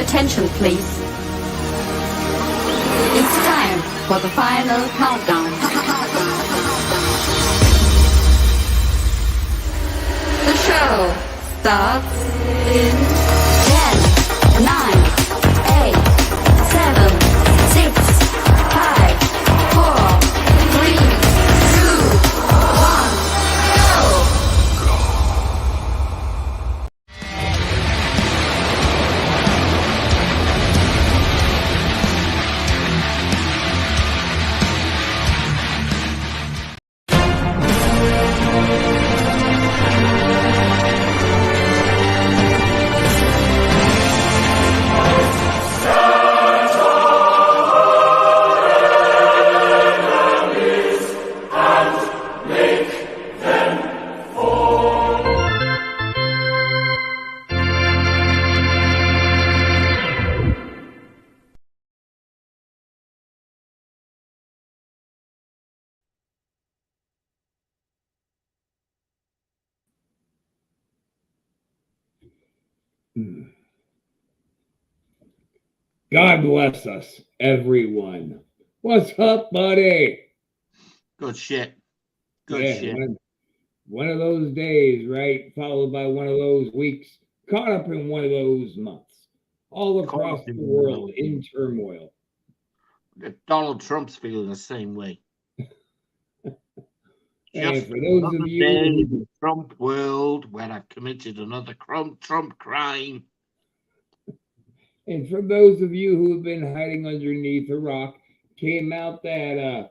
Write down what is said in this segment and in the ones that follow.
Attention, please. It's time for the final countdown. The show starts in 10, 9, 8, 7, 6, 5, 4, 3, 2, 1, go! God bless us, everyone. What's up, buddy? Good shit. Good shit. One of those days, right? Followed by one of those weeks, caught up in one of those months, all across the world in turmoil. Donald Trump's feeling the same way. And for those of you in the Trump world where I've committed another Trump crime. And for those of you who have been hiding underneath a rock, came out that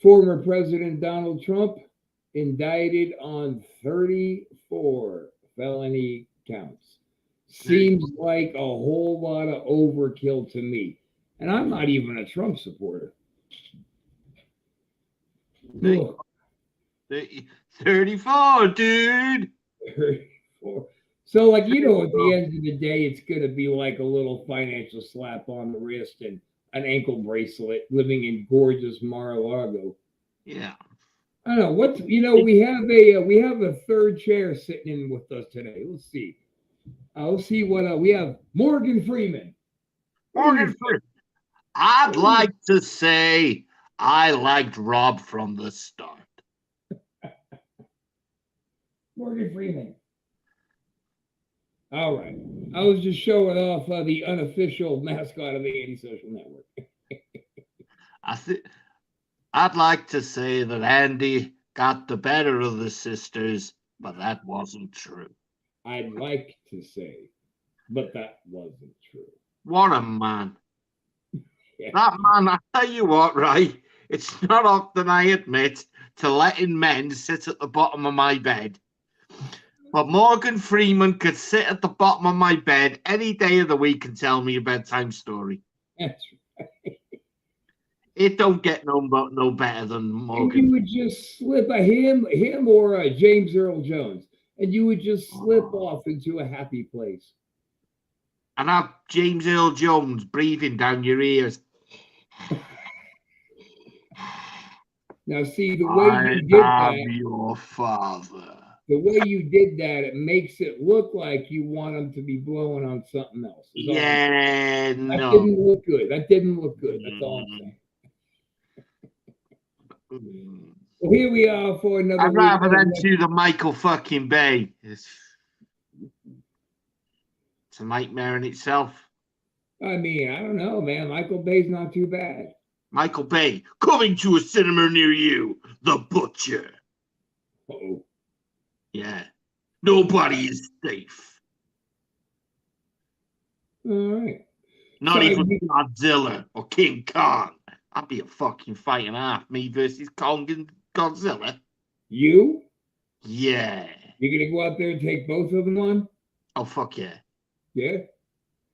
former President Donald Trump indicted on 34 felony counts. Seems like a whole lot of overkill to me. And I'm not even a Trump supporter. 34, dude. 34. So, like, you know, at the end of the day, it's going to be like a little financial slap on the wrist and an ankle bracelet living in gorgeous Mar-a-Lago. Yeah. I don't know what, we have a third chair sitting in with us today. Let's see. Let's see what we have. Morgan Freeman. Morgan Freeman. I'd like to say I liked Rob from the start. Morgan Freeman. All right. I was just showing off the unofficial mascot of the Antisocial Network. I'd like to say that Andy got the better of the sisters, but that wasn't true. I'd like to say, but that wasn't true. What a man. Yeah. That man, I tell you what, right? It's not often I admit to letting men sit at the bottom of my bed. But Morgan Freeman could sit at the bottom of my bed any day of the week and tell me a bedtime story. That's right. It don't get no better than Morgan. And you would just slip him or James Earl Jones, and you would just slip off into a happy place. And have James Earl Jones breathing down your ears. Now, see, the way you did that, your father. The way you did that, it makes it look like you want him to be blowing on something else. Yeah, no. That didn't look good. That's all I'm saying. Well, here we are for another. I'd rather than to the Michael fucking Bay. It's a nightmare in itself. I mean, I don't know, man. Michael Bay's not too bad. Michael Bay, coming to a cinema near you, The Butcher. Uh-oh. Yeah. Nobody is safe. All right. Not even Godzilla or King Kong. I'd be a fucking fight and a half. Me versus Kong and Godzilla. You? Yeah. You're going to go out there and take both of them on? Oh, fuck yeah. Yeah?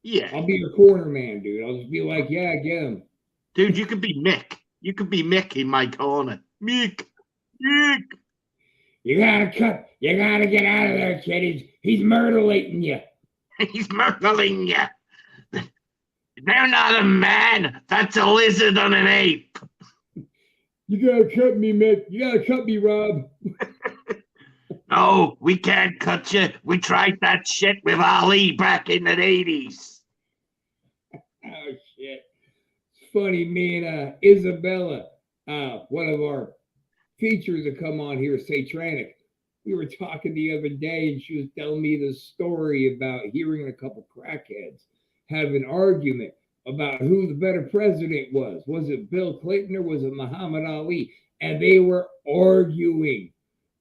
Yeah. I'll be your corner man, dude. I'll just be like, yeah, get him. Dude, you could be Mick. You could be Mick in my corner. Mick. You gotta get out of there, kid. He's murdering you. He's murdering you. They're not a man. That's a lizard on an ape. You gotta cut me, Mick. You gotta cut me, Rob. No, we can't cut you. We tried that shit with Ali back in the 80s. funny. Me and Isabella, one of our features that come on here, Satranic. We were talking the other day, and she was telling me the story about hearing a couple crackheads have an argument about who the better president was. Was it Bill Clinton or was it Muhammad Ali? And they were arguing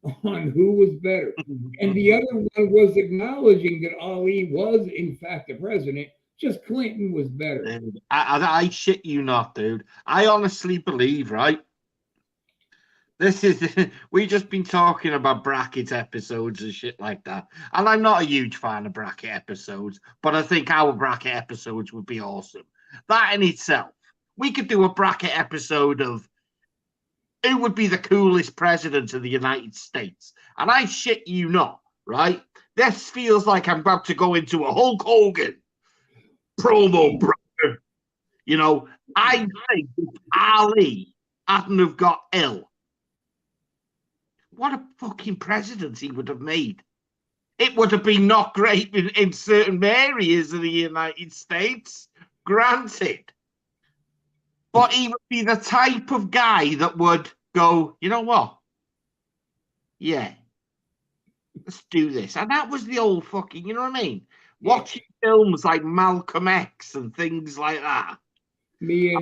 on who was better. And the other one was acknowledging that Ali was, in fact, the president, just Clinton was better. And I shit you not, dude. I honestly believe, right? This is, we just been talking about bracket episodes and shit like that. And I'm not a huge fan of bracket episodes, but I think our bracket episodes would be awesome. That in itself, we could do a bracket episode of who would be the coolest president of the United States. And I shit you not, right? This feels like I'm about to go into a Hulk Hogan promo, brother. You know, I think if Ali hadn't have got ill, what a fucking president he would have made. It would have been not great in certain areas of the United States, granted. But he would be the type of guy that would go, you know what? Yeah, let's do this. And that was the old fucking, you know what I mean? Watching films like Malcolm X and things like that. Me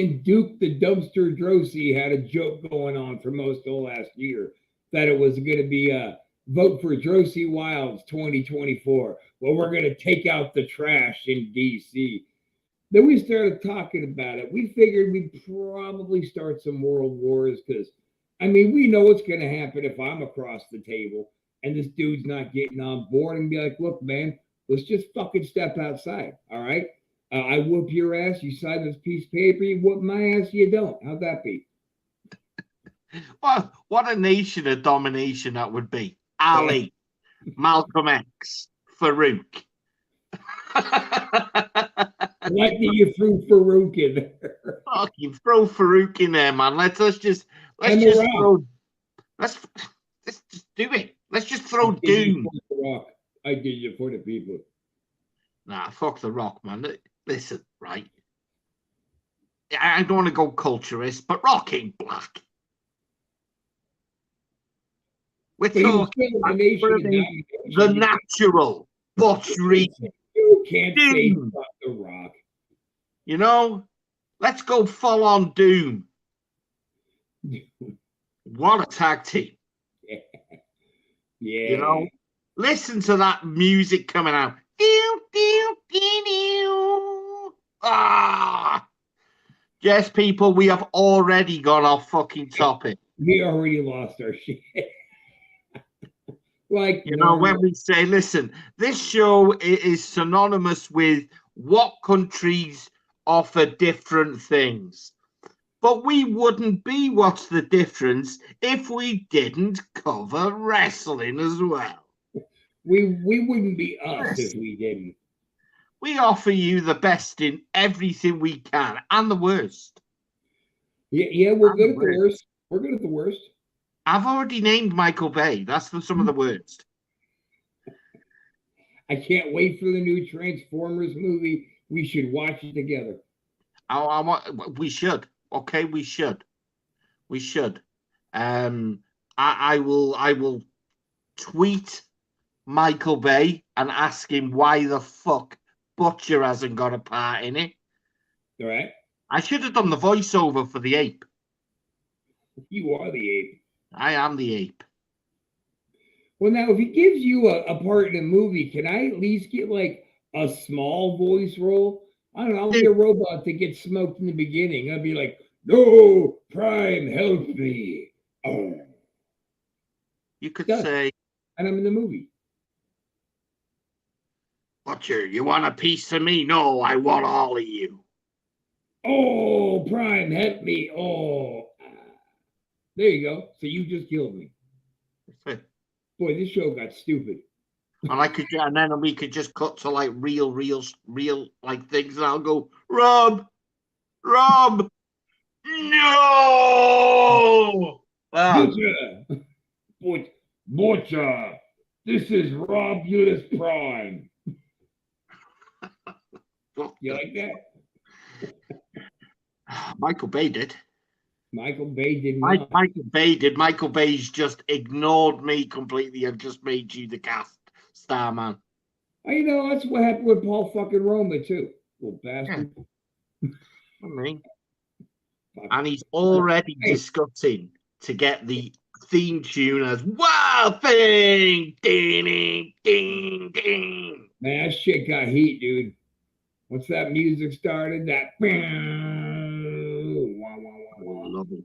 and Duke the Dumpster Drosy had a joke going on for most of last year that it was going to be vote for Drosy Wilds 2024. Well, we're going to take out the trash in DC. Then we started talking about it. We figured we'd probably start some world wars because, I mean, we know what's going to happen if I'm across the table and this dude's not getting on board and be like, look, man, let's just fucking step outside, all right? I whoop your ass, you sign this piece of paper, you whoop my ass, you don't. How'd that be? Well, what a nation of domination that would be. Ali, Malcolm X, Farouk. Like you threw Farouk in there. Fuck, you throw Farouk in there, man. Let's just do it. Let's just throw Doom. I did it for the people. Nah, fuck The Rock, man. Listen, right? I don't want to go culturist, but Rock ain't black. We're talking about the natural Butch Reed. You can't say fuck The Rock. You know, let's go full on Doom. What a tag team. Yeah. You know, listen to that music coming out. Ah, yes, people, we have already gone off fucking topic. We already lost our shit. Like, you know, when we say, listen, this show is synonymous with what countries offer different things. But we wouldn't be What's the Difference if we didn't cover wrestling as well. We wouldn't be us if we didn't. We offer you the best in everything we can and the worst. Yeah, we're good at the worst. We're good at the worst. I've already named Michael Bay. That's some of the worst. I can't wait for the new Transformers movie. We should watch it together. We should. Okay, we should. We should. I will tweet Michael Bay and ask him why the fuck Butcher hasn't got a part in it. All right. I should have done the voiceover for the ape. You are the ape. I am the ape. Well, now, if he gives you a part in a movie, can I at least get like a small voice role? I don't know. I'll be a robot that gets smoked in the beginning. I'll be like, no, Prime, help me. Oh. You could say. And I'm in the movie. Butcher, you want a piece of me? No, I want all of you. Oh, Prime, help me. Oh. There you go. So you just killed me. Boy, this show got stupid. And then we could just cut to like real like things, and I'll go, Rob, no. Butcher, this is Robulus Prime. You like that? Michael Bay did. Michael Bay did not. Michael Bay did. Michael Bay's just ignored me completely. I've just made you the cast star, man. You know, that's what happened with Paul fucking Roma, too. Little bastard. I mean, and he's already discussing to get the theme tune as Wild Thing. Ding, ding, ding, ding. Man, that shit got heat, dude. Once that music started, that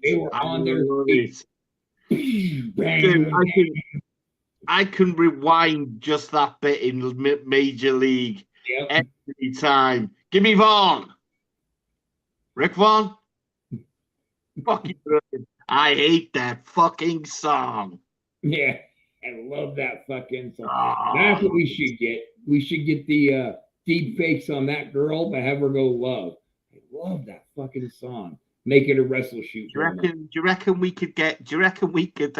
they were on their feet. Dude, I can rewind just that bit in Major League every time. Give me Vaughn. Rick Vaughn. Fucking brilliant. I hate that fucking song. Yeah, I love that fucking song. That's what we should get. We should get the deep fakes on that girl, but have her go love. I love that fucking song. Make it a wrestle shoot. Do you reckon we could get? Do you reckon we could?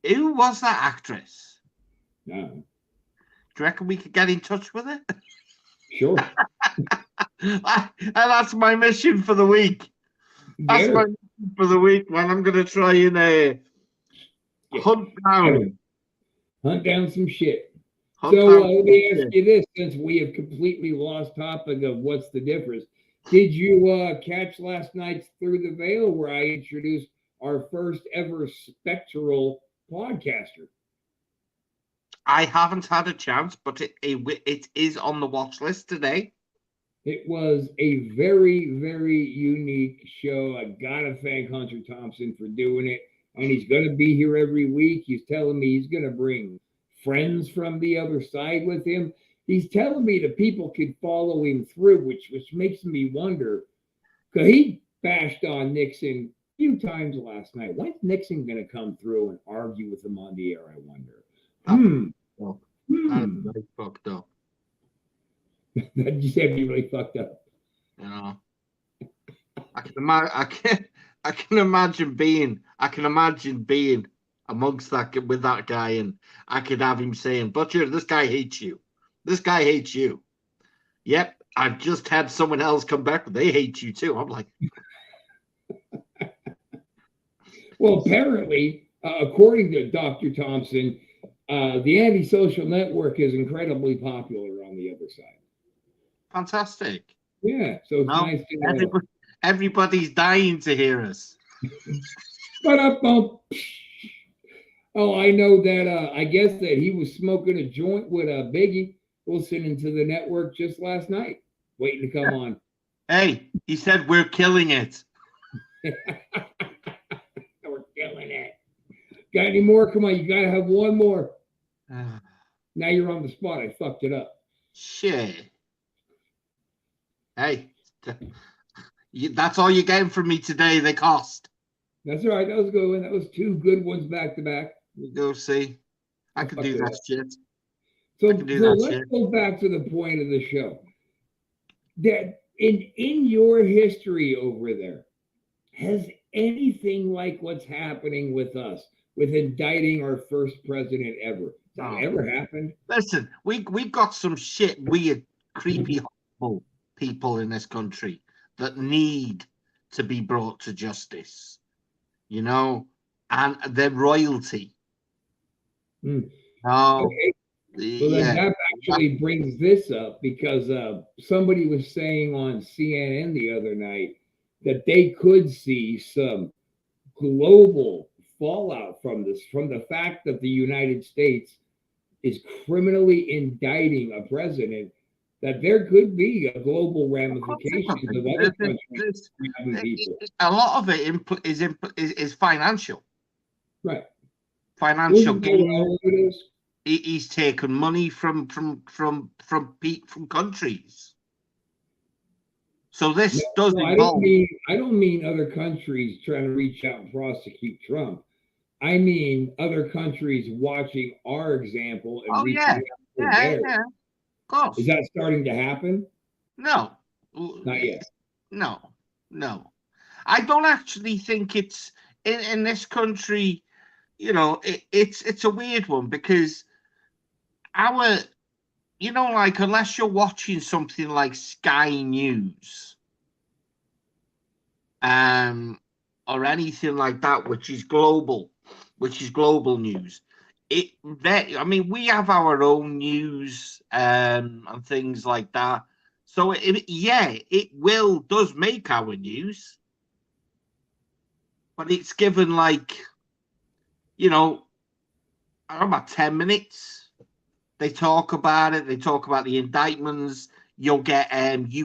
Who was that actress? No. Do you reckon we could get in touch with her? Sure. And that's my mission for the week. That's my mission for the week, man. I'm gonna try and hunt down some shit. Let me ask you this: since we have completely lost topic of what's the difference, did you catch last night's Through the Veil, where I introduced our first ever spectral podcaster? I haven't had a chance, but it is on the watch list today. It was a very, very unique show. I gotta thank Hunter Thompson for doing it. And he's going to be here every week. He's telling me he's going to bring friends from the other side with him. He's telling me that people could follow him through, which makes me wonder. Because he bashed on Nixon a few times last night. When's Nixon going to come through and argue with him on the air, I wonder? I'm really fucked up. That just had me really fucked up. You know, I can imagine being amongst that with that guy, and I could have him saying, "Butcher, this guy hates you. This guy hates you." Yep, I've just had someone else come back, but they hate you too. I'm like, well, apparently, according to Dr. Thompson, the Antisocial Network is incredibly popular on the other side. Fantastic. Yeah, so it's nice to everybody's dying to hear us. Oh, I know that. I guess that he was smoking a joint with Biggie listening to the network just last night, waiting to come on. Hey, he said we're killing it. We're killing it. Got any more? Come on, you gotta have one more. Now you're on the spot. I fucked it up. Shit. Hey, that's all you're getting from me today. They cost. That's all right. That was a good one. That was two good ones back to back. You go see. I can do that shit. So let's go back to the point of the show. That in your history over there, has anything like what's happening with us, with indicting our first president ever, has that ever happened? Listen, we've got some shit, weird, creepy, horrible people in this country that need to be brought to justice, you know, and they're royalty. Okay. So that actually brings this up, because somebody was saying on CNN the other night that they could see some global fallout from this, from the fact that the United States is criminally indicting a president, that there could be a global ramification of other countries. A lot of it is financial. Right. Financial gain. He's taken money from countries. So this does involve. I don't mean other countries trying to reach out and prosecute Trump. I mean other countries watching our example and reaching out for theirs. Yeah. Of course. Is that starting to happen? No. Not yet. No. I don't actually think it's in this country. You know, it's a weird one, because unless you're watching something like Sky News, or anything like that, which is global news. I mean, we have our own news and things like that. So it does make our news, but it's given like, I don't know, about 10 minutes. They talk about it. They talk about the indictments. You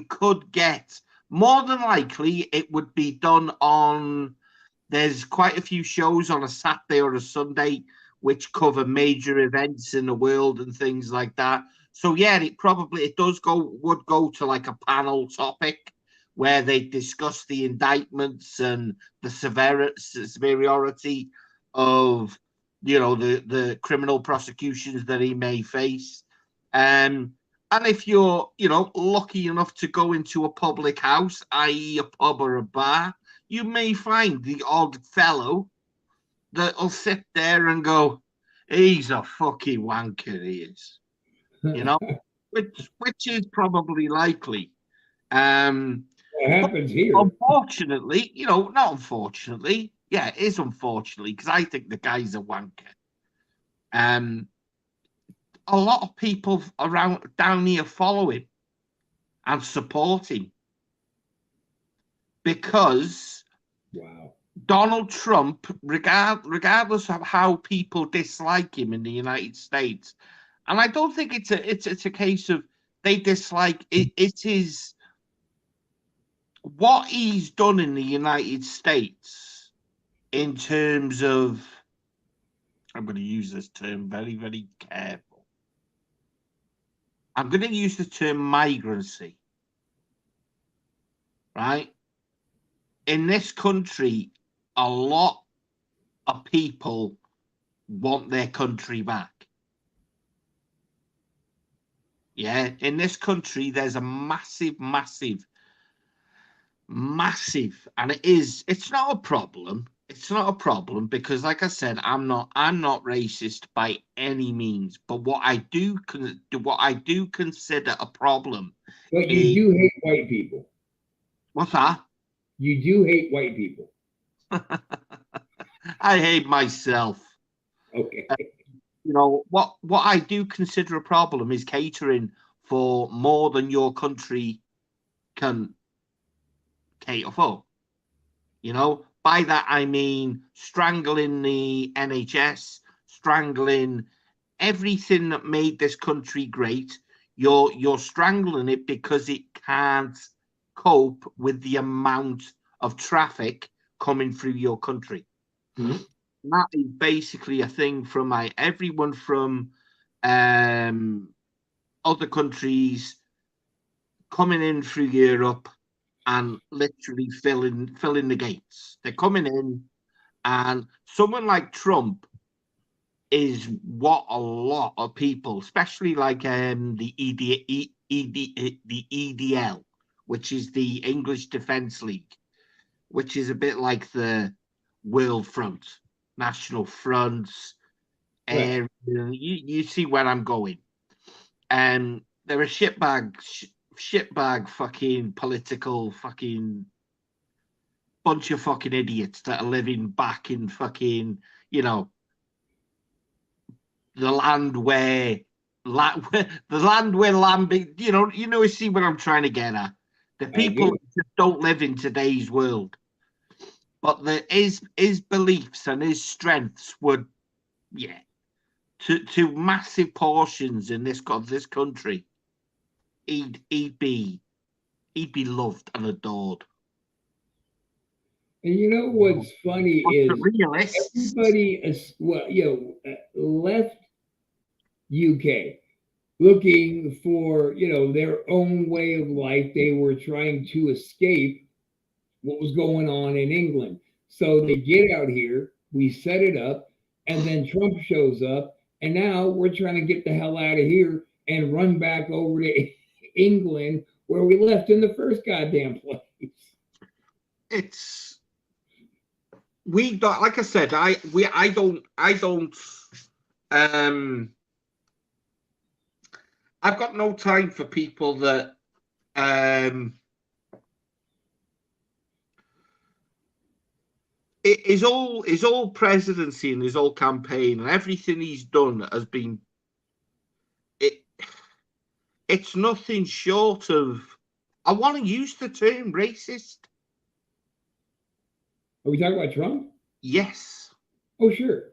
could get, more than likely, it would be done on. There's quite a few shows on a Saturday or a Sunday which cover major events in the world and things like that. So yeah, it would go to like a panel topic where they discuss the indictments and the severity of the criminal prosecutions that he may face. And if you're lucky enough to go into a public house, i.e. a pub or a bar, you may find the odd fellow that'll sit there and go, he's a fucking wanker, he is. Which is probably likely. What happens here? Unfortunately, not unfortunately. Yeah, it is unfortunately, because I think the guy's a wanker. A lot of people around down here follow him and support him because Donald Trump, regardless of how people dislike him in the United States, and I don't think it's a case of they dislike it. It is what he's done in the United States in terms of, I'm going to use this term very, very careful. I'm going to use the term migrancy, right? In this country, a lot of people want their country back. Yeah, in this country, there's a massive, and it's not a problem. It's not a problem because, like I said, I'm not racist by any means. But what I do consider a problem. But you do hate white people. What's that? You do hate white people. I hate myself. Okay. What I do consider a problem is catering for more than your country can cater for. By that I mean strangling the NHS, strangling everything that made this country great. You're strangling it because it can't cope with the amount of traffic coming through your country. Mm-hmm. That is basically a thing from everyone from other countries coming in through Europe and literally filling the gates. They're coming in, and someone like Trump is what a lot of people, especially like the EDL, which is the English Defence League, which is a bit like the World Front, National Fronts. Right. You see where I'm going. They're a shitbag fucking political fucking bunch of fucking idiots that are living back in fucking, the land where you see what I'm trying to get at. The people just don't live in today's world. But his beliefs and his strengths would, to massive portions in this country, he'd be loved and adored. And you know what's funny is everybody left UK looking for their own way of life. They were trying to escape what was going on in England. So they get out here, we set it up, and then Trump shows up, and now we're trying to get the hell out of here and run back over to England where we left in the first goddamn place. We don't, like I said, I don't I've got no time for people that his whole presidency and his whole campaign and everything he's done has been it's nothing short of, I want to use the term racist. Are we talking about Trump? Yes. Oh, sure.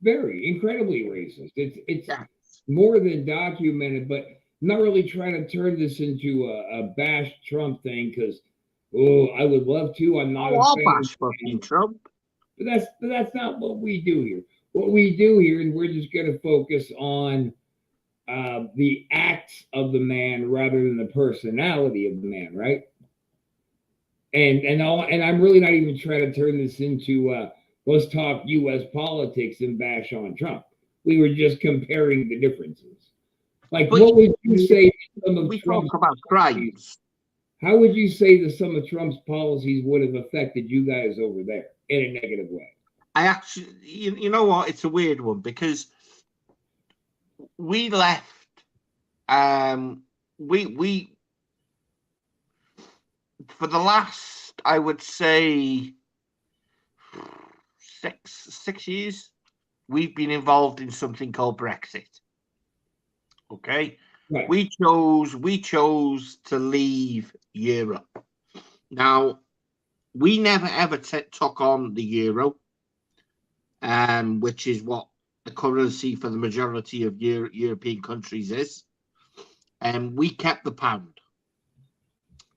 Very incredibly racist. It's Yeah. more than documented, but I'm not really trying to turn this into a bash Trump thing because I would love to. I'm not a I'll fan. bash fucking Trump. But that's not what we do here. What we do here, and we're just going to focus on the acts of the man rather than the personality of the man, right? And I'm really not even trying to turn this into let's talk U.S. politics and bash on Trump. We were just comparing the differences. Like, But what would you say some of we Trump's talk about crimes. How would you say that some of Trump's policies would have affected you guys over there in a negative way? I actually, you know what? It's a weird one because we left. We for the last, I would say, 6 years, we've been involved in something called Brexit. Okay, Right. we chose to leave Europe. Now, we never ever took on the euro, which is what the currency for the majority of European countries is, and we kept the pound.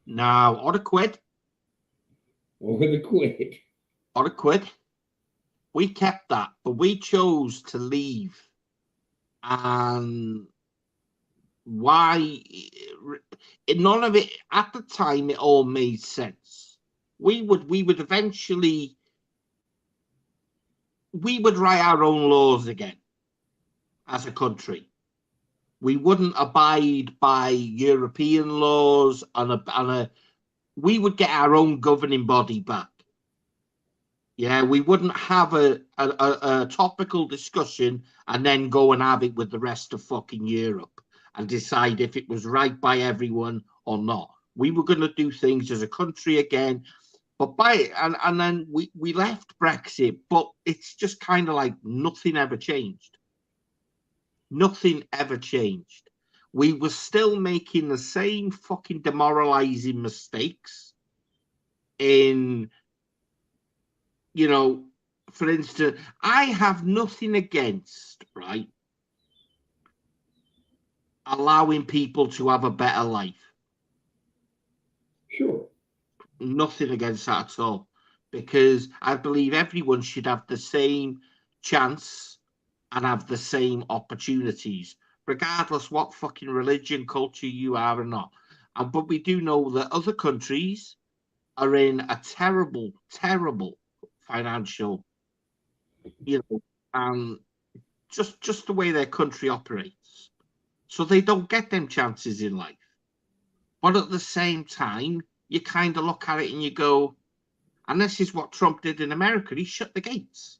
Now, or a quid, Or the quid. or a quid, we kept that, but we chose to leave. And why? None of it at the time. It all made sense. We would eventually write our own laws again as a country. We wouldn't abide by European laws we would get our own governing body back. Yeah, we wouldn't have a topical discussion and then go and have it with the rest of fucking Europe and decide if it was right by everyone or not. We were going to do things as a country again, but and then we left Brexit, but it's just kind of like nothing ever changed. Nothing ever changed. We were still making the same fucking demoralizing mistakes in, you know, for instance, I have nothing against, right, allowing people to have a better life. Sure. Nothing against that at all, because I believe everyone should have the same chance and have the same opportunities, regardless what fucking religion, culture you are or not. But we do know that other countries are in a terrible, terrible financial, just the way their country operates. So they don't get them chances in life. But at the same time, you kind of look at it and you go, and this is what Trump did in America. He shut the gates.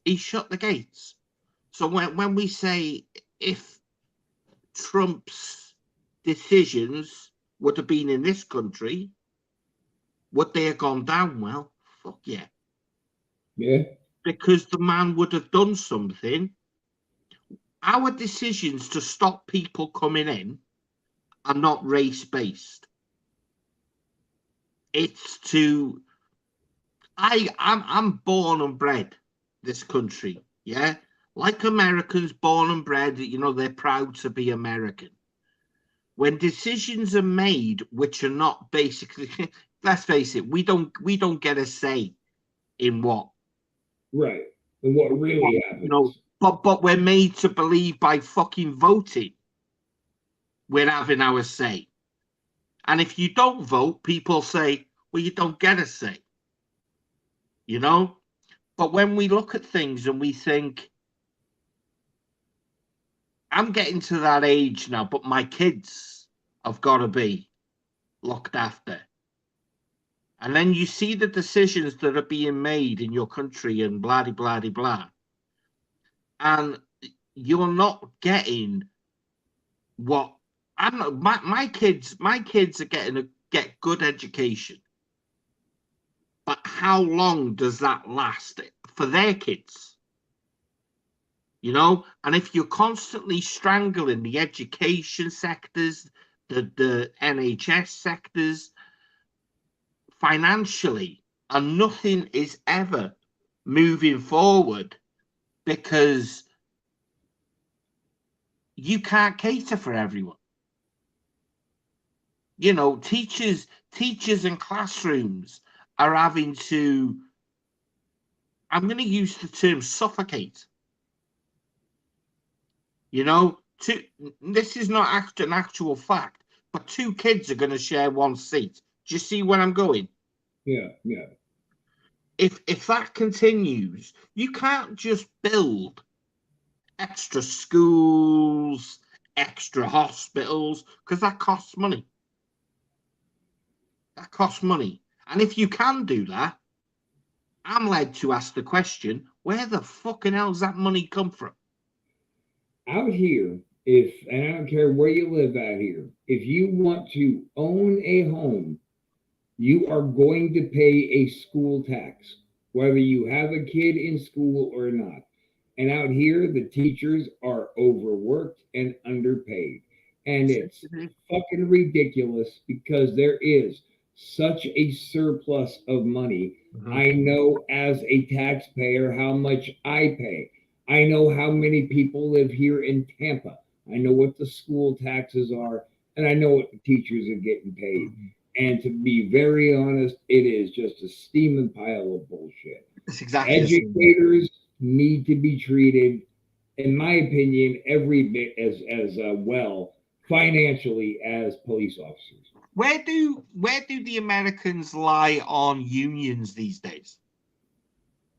He shut the gates. So when we say if Trump's decisions would have been in this country, would they have gone down? Well, fuck yeah. Yeah. Because the man would have done something. Our decisions to stop people coming in are not race-based. It's to... I'm born and bred this country, yeah? Like Americans born and bred, they're proud to be American. When decisions are made which are not basically... Let's face it, we don't get a say in what. Right. And what really happens. But we're made to believe by fucking voting we're having our say. And if you don't vote, people say, well, you don't get a say. But when we look at things and we think, I'm getting to that age now, but my kids have got to be looked after. And then you see the decisions that are being made in your country and blah, blah, blah, blah. And you're not getting what my kids are get good education But how long does that last for their kids? You know, and if you're constantly strangling the education sectors, the NHS sectors financially, and nothing is ever moving forward because you can't cater for everyone. You know, teachers and classrooms are having to, I'm going to use the term suffocate. You know, this is not an actual fact, but 2 kids are going to share 1 seat. Do you see where I'm going? Yeah. If that continues, you can't just build extra schools, extra hospitals, because that costs money. That costs money. And if you can do that, I'm led to ask the question, where the fucking hell's that money come from? Out here, and I don't care where you live out here, if you want to own a home, you are going to pay a school tax, whether you have a kid in school or not. And out here, the teachers are overworked and underpaid. And it's fucking ridiculous because there is such a surplus of money. I know as a taxpayer how much I pay. I know how many people live here in Tampa. I know what the school taxes are, and I know what the teachers are getting paid. And to be very honest, it is just a steaming pile of bullshit. It's exactly Educators need to be treated, in my opinion, every bit as well financially as police officers. Where do the Americans lie on unions these days?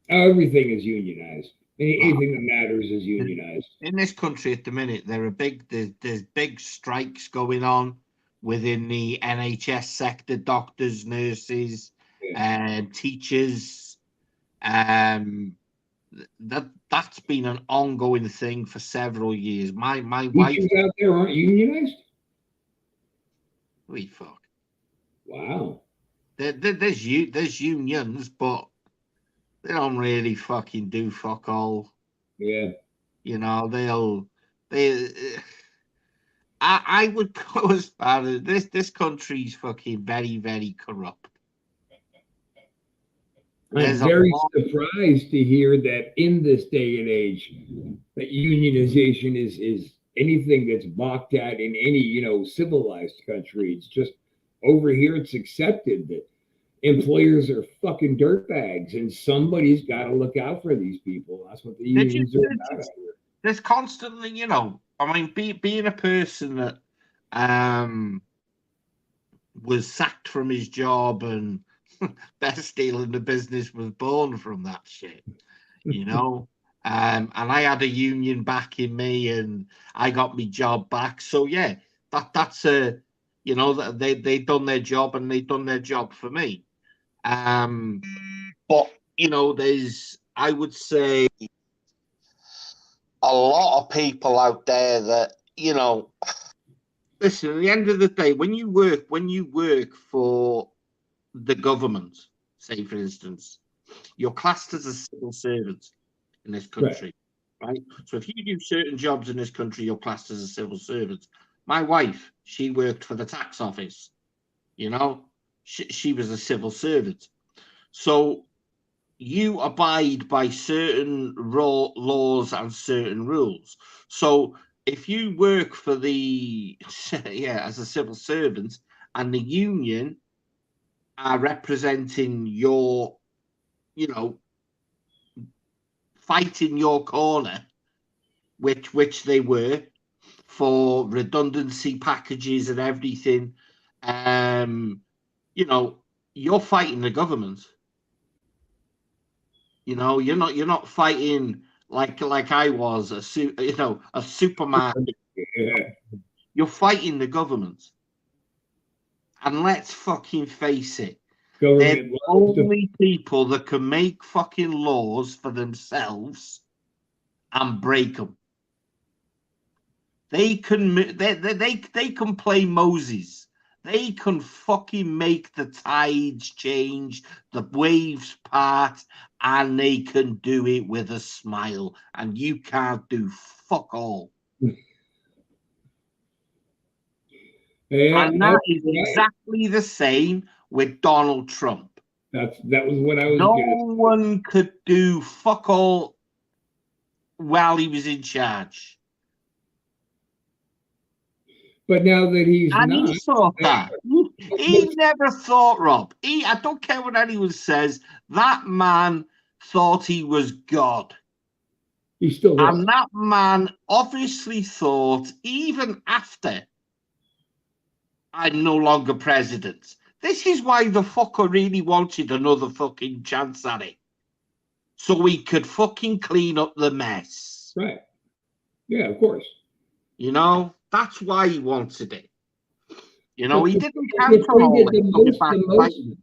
Everything is unionized. Anything that matters is unionized. In this country at the minute, there's big strikes going on within the NHS sector, doctors, nurses, teachers. That's been an ongoing thing for several years. My wife out there aren't unionized. We fuck. Wow. There's unions, but they don't really fucking do fuck all. Yeah. You know, I would go as far as this country's fucking very, very corrupt. I'm very surprised to hear that in this day and age that unionization is anything that's balked at in any, civilized country. It's just over here it's accepted that employers are fucking dirtbags and somebody's got to look out for these people. That's what the unions are about. There's constantly, being a person that was sacked from his job and best stealing the business was born from that shit, and I had a union backing me and I got my job back. So yeah, that's they done their job and they done their job for me. But there's, I would say, a lot of people out there that, listen, at the end of the day, when you work for the government, say for instance, you're classed as a civil servant in this country, right? So if you do certain jobs in this country, you're classed as a civil servant. My wife, she worked for the tax office, she was a civil servant. So you abide by certain laws and certain rules. So if you work for as a civil servant and the union are representing your, fighting your corner, which they were for redundancy packages and everything, you're fighting the government. You're not fighting like I was a supermarket. You're fighting the government. And let's fucking face it, they're the only people that can make fucking laws for themselves and break them. They can play Moses. They can fucking make the tides change, the waves part, and they can do it with a smile. And you can't do fuck all. Yeah, And that is exactly the same with Donald Trump. that was what I was. No one could do fuck all while he was in charge. But now that he's And not, he thought that. He never thought, Rob. I don't care what anyone says, that man thought he was God. he still is. And that man obviously thought, even after I'm no longer president, this is why the fucker really wanted another fucking chance at it. So he could fucking clean up the mess. Right. Yeah, of course. You know, that's why he wanted it. You know, he didn't The cancel thing all that it.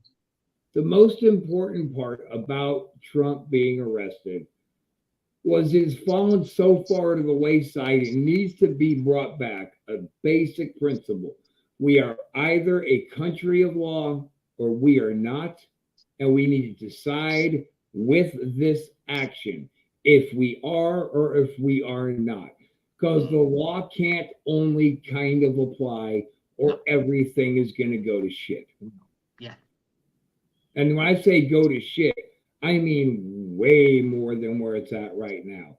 the most important part about Trump being arrested was he's fallen so far to the wayside, it needs to be brought back. A basic principle. We are either a country of law or we are not, and we need to decide with this action if we are or if we are not. Because the law can't only kind of apply or everything is going to go to shit. Yeah. And when I say go to shit, I mean way more than where it's at right now.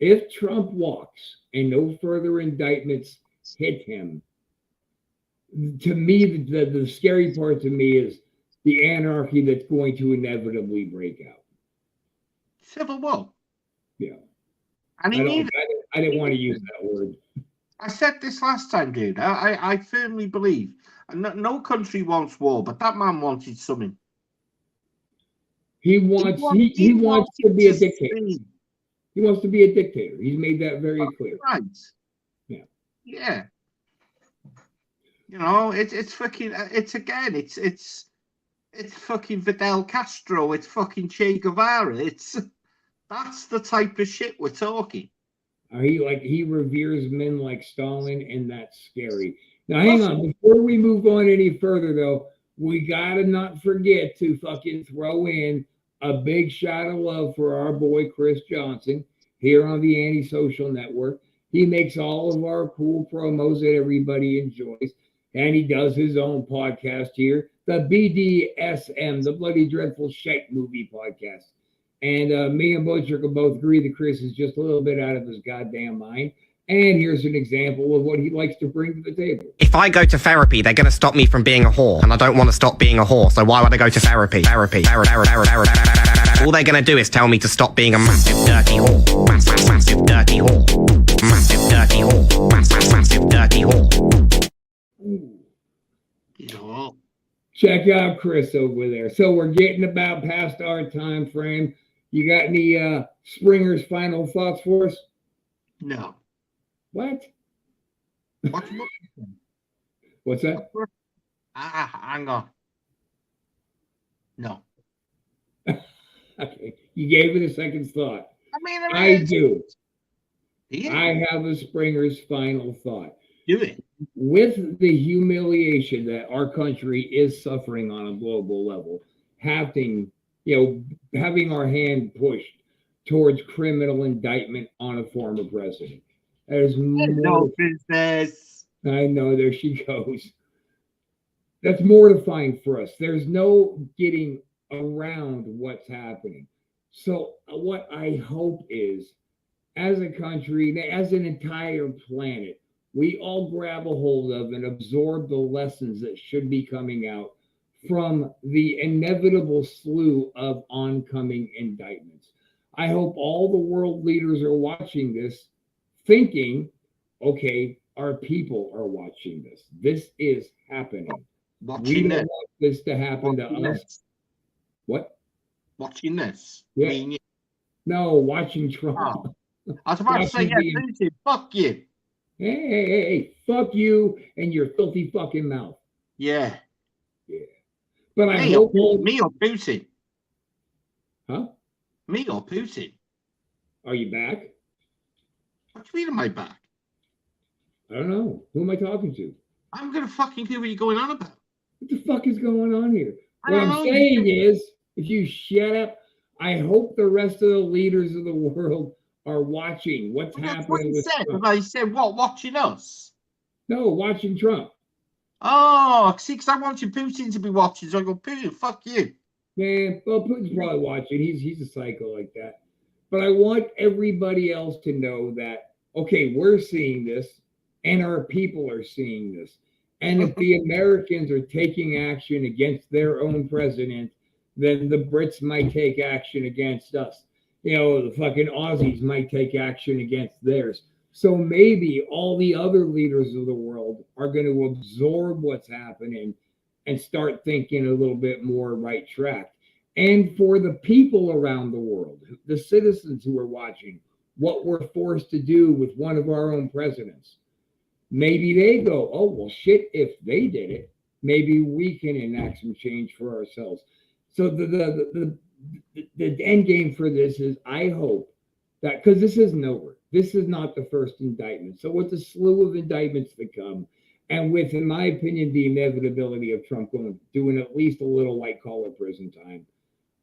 If Trump walks and no further indictments hit him, to me, the scary part to me is the anarchy that's going to inevitably break out. Civil war. Yeah. And I didn't want to use that word. I said this last time, dude. I firmly believe no country wants war, but that man wanted something. He wants to be a dictator. He wants to be a dictator. He's made that very clear. Right. Yeah. Yeah. You know, it's fucking it's fucking Fidel Castro. It's fucking Che Guevara. That's the type of shit we're talking. He reveres men like Stalin, and that's scary. Now, hang on. Before we move on any further, though, we gotta not forget to fucking throw in a big shot of love for our boy Chris Johnson here on the Antisocial Network. He makes all of our cool promos that everybody enjoys, and he does his own podcast here, the BDSM, the Bloody Dreadful Shite Movie Podcast. And me and Butcher can both agree that Chris is just a little bit out of his goddamn mind. And here's an example of what he likes to bring to the table. If I go to therapy, they're going to stop me from being a whore. And I don't want to stop being a whore, so why would I go to therapy? All they're going to do is tell me to stop being a massive dirty whore. Massive dirty whore. Massive dirty whore. Massive dirty whore. Yeah. Check out Chris over there. So we're getting about past our time frame. You got any Springer's final thoughts for us? No. What? What's that? Hang on. No. Okay. You gave it a second thought. I do. Yeah. I have a Springer's final thought. Do it. With the humiliation that our country is suffering on a global level, having our hand pushed towards criminal indictment on a former president. There's no business. I know, there she goes. That's mortifying for us. There's no getting around what's happening. So what I hope is, as a country, as an entire planet, we all grab a hold of and absorb the lessons that should be coming out from the inevitable slew of oncoming indictments. I hope all the world leaders are watching this thinking, okay, our people are watching this. This is happening. We don't want this to happen to us. What? Watching this? Yeah. No, watching Trump. Oh. I was about to say, yeah, fuck you. Hey, fuck you and your filthy fucking mouth. Yeah. Yeah. But I hope me or Putin. Huh? Me or Putin. Are you back? What do you mean am I back? I don't know. Who am I talking to? I'm gonna fucking hear what you're going on about. What the fuck is going on here? I What don't I'm know. saying is, if you shut up, I hope the rest of the leaders of the world are watching what's Well, that's what happening you with said. Trump. And I said, what? Watching us? No, watching Trump. Oh, see, because I wanted Putin to be watching. So I go, Putin, fuck you. Man, well, Putin's probably watching. He's a psycho like that. But I want everybody else to know that, okay, we're seeing this and our people are seeing this. And if the Americans are taking action against their own president, then the Brits might take action against us. You know, the fucking Aussies might take action against theirs. So maybe all the other leaders of the world are going to absorb what's happening and start thinking a little bit more right track. And for the people around the world, the citizens who are watching, what we're forced to do with one of our own presidents, maybe they go, oh, well, shit, if they did it, maybe we can enact some change for ourselves. So the end game for this is, I hope that, because this isn't over, this is not the first indictment. So with the slew of indictments that come, and with, in my opinion, the inevitability of Trump doing at least a little white collar prison time,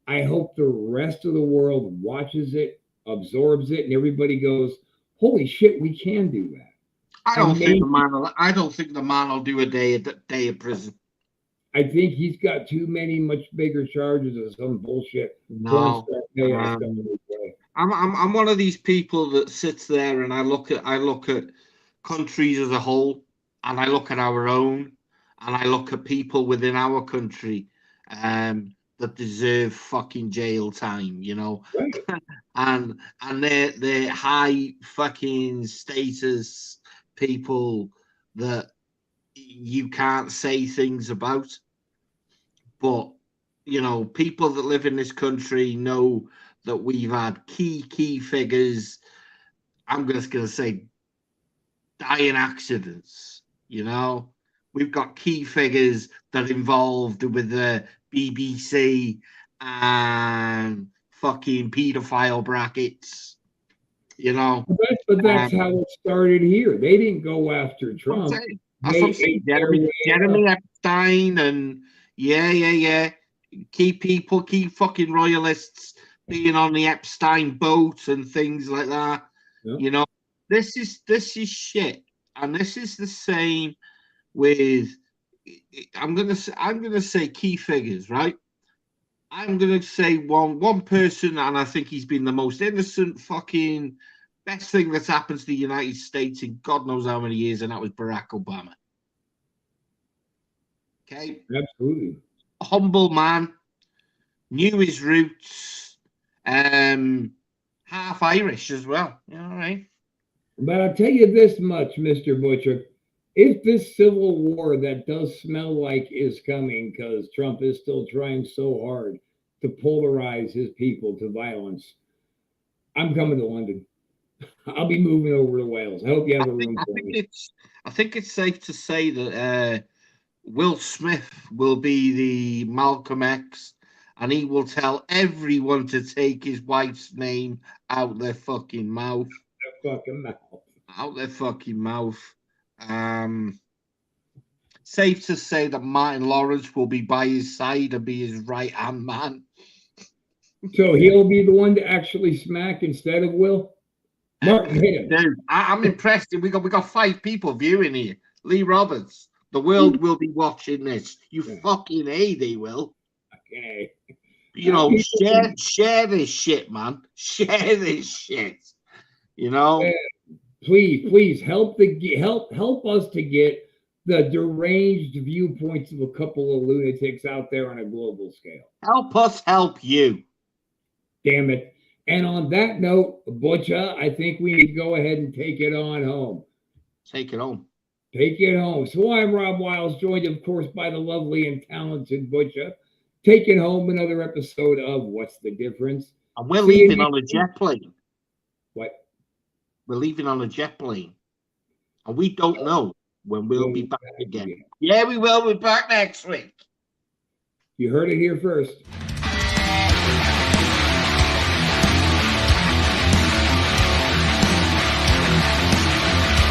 I hope the rest of the world watches it, absorbs it, and everybody goes, holy shit, we can do that. I don't think the man will do a day of prison. I think he's got too many much bigger charges of some bullshit. No, I'm one of these people that sits there and I look at countries as a whole, and I look at our own, and I look at people within our country that deserve fucking jail time, you know, Right. and they're high fucking status people that you can't say things about. But, you know, people that live in this country know that we've had key figures, I'm just going to say, die in accidents, you know. We've got key figures that involved with the BBC and fucking paedophile brackets, you know. But that's how it started here. They didn't go after Trump. That's what I'm saying. Jeremy Epstein and yeah. Key fucking royalists being on the Epstein boat and things like that. Yep. You know, this is shit. And this is the same with, I'm gonna say key figures, right? I'm gonna say one person, and I think he's been the most innocent fucking best thing that's happened to the United States in God knows how many years, and that was Barack Obama. Okay, absolutely. A humble man, knew his roots, half Irish as well. You know, right? But I'll tell you this much, Mr. Butcher. If this civil war that does smell like is coming, because Trump is still trying so hard to polarize his people to violence, I'm coming to London. I'll be moving over to Wales. I hope you have a room for me. I think it's safe to say that Will Smith will be the Malcolm X, and he will tell everyone to take his wife's name out their fucking mouth. Out their fucking mouth. Safe to say that Martin Lawrence will be by his side and be his right-hand man. So he'll be the one to actually smack instead of Will? Martin, hit him. Dude, I'm impressed. We got 5 people viewing here. Lee Roberts. The world will be watching this. You fucking they will. Okay. You know, share this shit, man. Share this shit. You know. Please help us to get the deranged viewpoints of a couple of lunatics out there on a global scale. Help us help you. Damn it. And on that note, Butcher, I think we need to go ahead and take it on home. Take it home. Take it home. So I'm Rob Wiles, joined, of course, by the lovely and talented Butcher, taking home another episode of What's the Difference? And we're leaving on a jet plane. What? We're leaving on a jet plane. And we don't know when we'll be back again. Yeah, we will. We're back next week. You heard it here first.